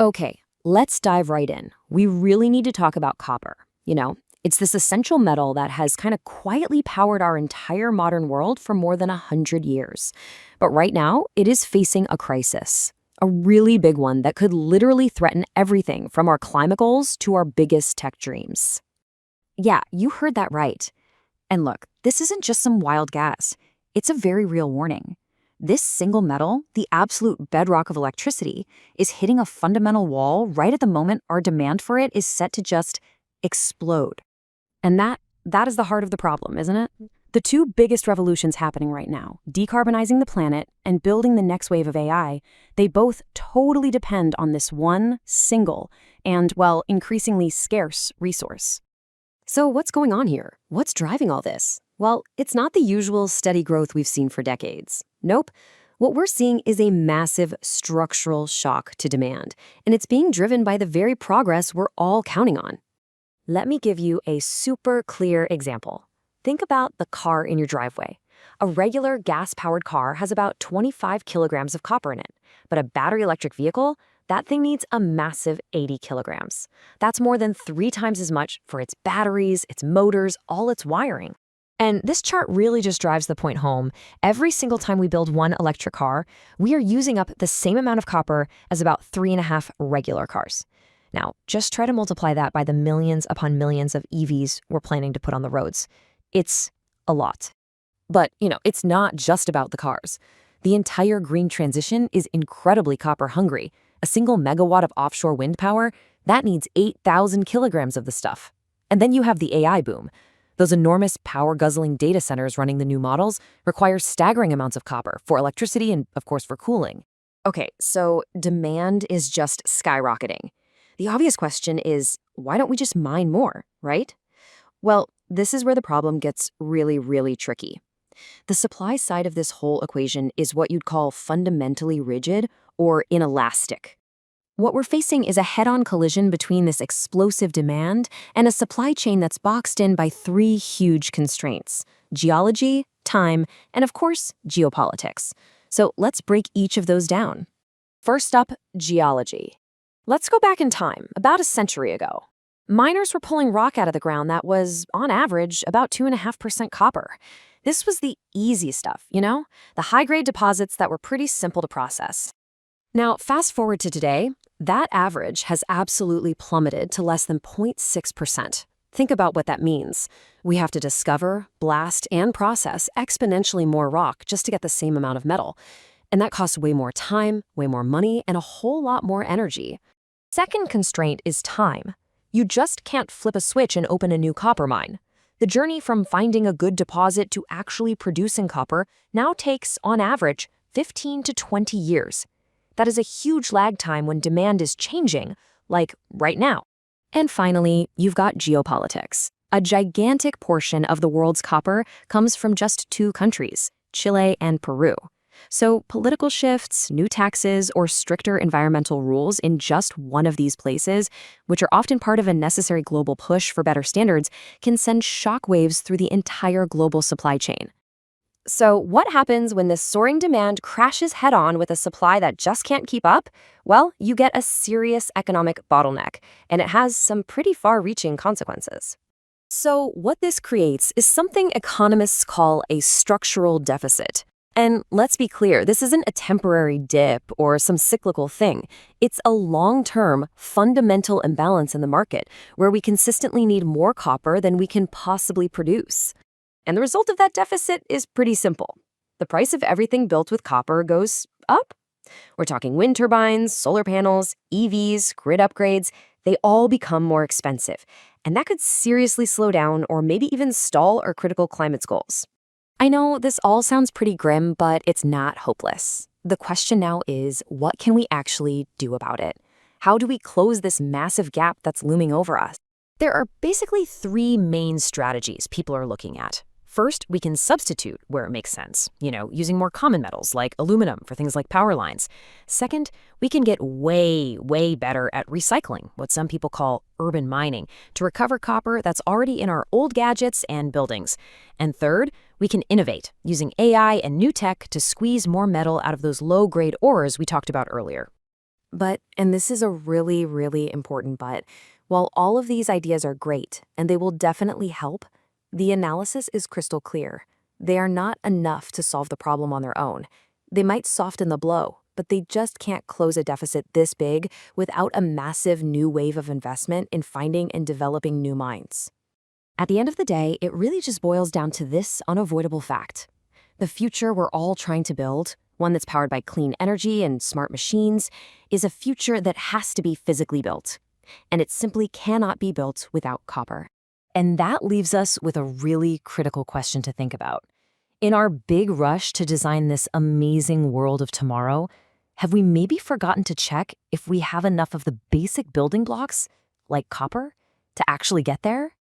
Okay, let's dive right in. We really need to talk about copper. It's this essential metal that has kind of quietly powered our entire modern world for more than 100 years. But right now, it is facing a crisis. A really big one that could literally threaten everything from our climate goals to our biggest tech dreams. Yeah, you heard that right. And look, this isn't just some wild gas. It's a very real warning. This single metal, the absolute bedrock of electricity, is hitting a fundamental wall right at the moment our demand for it is set to just explode. And that is the heart of the problem, isn't it? The two biggest revolutions happening right now, decarbonizing the planet and building the next wave of AI, they both totally depend on this one single and, well, increasingly scarce resource. So what's going on here? What's driving all this? Well, it's not the usual steady growth we've seen for decades. Nope. What we're seeing is a massive structural shock to demand, and it's being driven by the very progress we're all counting on. Let me give you a super clear example. Think about the car in your driveway. A regular gas-powered car has about 25 kilograms of copper in it, but a battery electric vehicle, that thing needs a massive 80 kilograms. That's more than 3 times as much for its batteries, its motors, all its wiring. And this chart really just drives the point home. Every single time we build one electric car, we are using up the same amount of copper as about 3.5 regular cars. Now, just try to multiply that by the millions upon millions of EVs we're planning to put on the roads. It's a lot. But, it's not just about the cars. The entire green transition is incredibly copper hungry. A single megawatt of offshore wind power, that needs 8,000 kilograms of the stuff. And then you have the AI boom. Those enormous power-guzzling data centers running the new models require staggering amounts of copper for electricity and, of course, for cooling. Okay, so demand is just skyrocketing. The obvious question is, why don't we just mine more, right? Well, this is where the problem gets really, really tricky. The supply side of this whole equation is what you'd call fundamentally rigid or inelastic. What we're facing is a head-on collision between this explosive demand and a supply chain that's boxed in by 3 huge constraints: geology, time, and of course, geopolitics. So let's break each of those down. First up, geology. Let's go back in time, about a century ago. Miners were pulling rock out of the ground that was, on average, about 2.5% copper. This was the easy stuff, the high-grade deposits that were pretty simple to process. Now, fast forward to today, that average has absolutely plummeted to less than 0.6%. Think about what that means. We have to discover, blast, and process exponentially more rock just to get the same amount of metal. And that costs way more time, way more money, and a whole lot more energy. Second constraint is time. You just can't flip a switch and open a new copper mine. The journey from finding a good deposit to actually producing copper now takes, on average, 15 to 20 years. That is a huge lag time when demand is changing, like right now. And finally, you've got geopolitics. A gigantic portion of the world's copper comes from just 2 countries, Chile and Peru. So political shifts, new taxes, or stricter environmental rules in just one of these places, which are often part of a necessary global push for better standards, can send shockwaves through the entire global supply chain. So what happens when this soaring demand crashes head-on with a supply that just can't keep up? Well, you get a serious economic bottleneck, and it has some pretty far-reaching consequences. So what this creates is something economists call a structural deficit. And let's be clear, this isn't a temporary dip or some cyclical thing. It's a long-term, fundamental imbalance in the market where we consistently need more copper than we can possibly produce. And the result of that deficit is pretty simple. The price of everything built with copper goes up. We're talking wind turbines, solar panels, EVs, grid upgrades. They all become more expensive. And that could seriously slow down or maybe even stall our critical climate goals. I know this all sounds pretty grim, but it's not hopeless. The question now is, what can we actually do about it? How do we close this massive gap that's looming over us? There are basically 3 main strategies people are looking at. First, we can substitute where it makes sense, using more common metals like aluminum for things like power lines. Second, we can get way, way better at recycling, what some people call urban mining, to recover copper that's already in our old gadgets and buildings. And third, we can innovate, using AI and new tech to squeeze more metal out of those low-grade ores we talked about earlier. But, and this is a really, really important but, while all of these ideas are great and they will definitely help, the analysis is crystal clear. They are not enough to solve the problem on their own. They might soften the blow, but they just can't close a deficit this big without a massive new wave of investment in finding and developing new mines. At the end of the day, it really just boils down to this unavoidable fact. The future we're all trying to build, one that's powered by clean energy and smart machines, is a future that has to be physically built. And it simply cannot be built without copper. And that leaves us with a really critical question to think about. In our big rush to design this amazing world of tomorrow, have we maybe forgotten to check if we have enough of the basic building blocks, like copper, to actually get there?